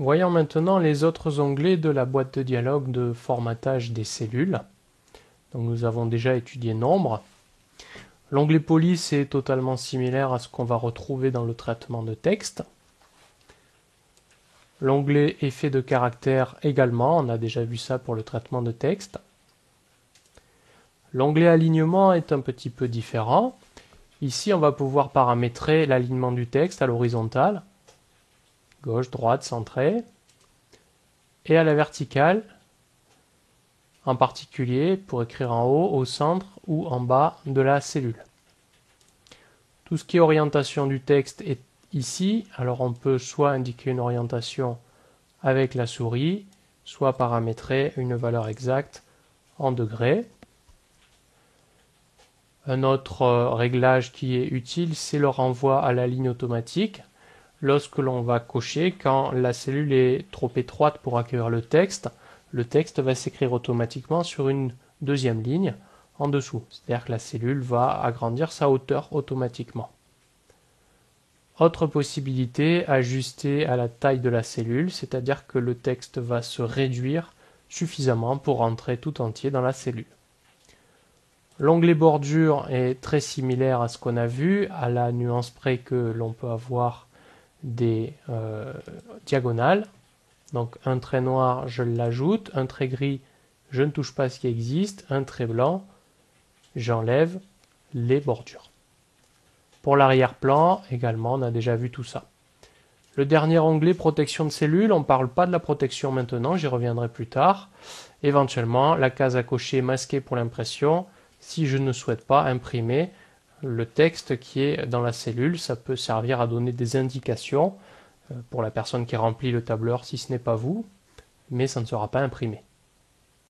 Voyons maintenant les autres onglets de la boîte de dialogue de formatage des cellules. Donc nous avons déjà étudié Nombre. L'onglet Police est totalement similaire à ce qu'on va retrouver dans le traitement de texte. L'onglet Effet de caractère également, on a déjà vu ça pour le traitement de texte. L'onglet Alignement est un petit peu différent. Ici, on va pouvoir paramétrer l'alignement du texte à l'horizontale, gauche, droite, centré, et à la verticale, en particulier pour écrire en haut, au centre ou en bas de la cellule. Tout ce qui est orientation du texte est ici, alors on peut soit indiquer une orientation avec la souris, soit paramétrer une valeur exacte en degrés. Un autre réglage qui est utile, c'est le renvoi à la ligne automatique. Lorsque l'on va cocher, quand la cellule est trop étroite pour accueillir le texte va s'écrire automatiquement sur une deuxième ligne en dessous. C'est-à-dire que la cellule va agrandir sa hauteur automatiquement. Autre possibilité, ajuster à la taille de la cellule, c'est-à-dire que le texte va se réduire suffisamment pour rentrer tout entier dans la cellule. L'onglet bordure est très similaire à ce qu'on a vu, à la nuance près que l'on peut avoir des diagonales. Donc un trait noir, je l'ajoute, un trait gris, je ne touche pas à ce qui existe, un trait blanc, j'enlève les bordures. Pour l'arrière-plan, également, on a déjà vu tout ça. Le dernier onglet, protection de cellules, on ne parle pas de la protection maintenant, j'y reviendrai plus tard. Éventuellement, la case à cocher masquée pour l'impression, si je ne souhaite pas imprimer le texte qui est dans la cellule, ça peut servir à donner des indications pour la personne qui remplit le tableur si ce n'est pas vous, mais ça ne sera pas imprimé.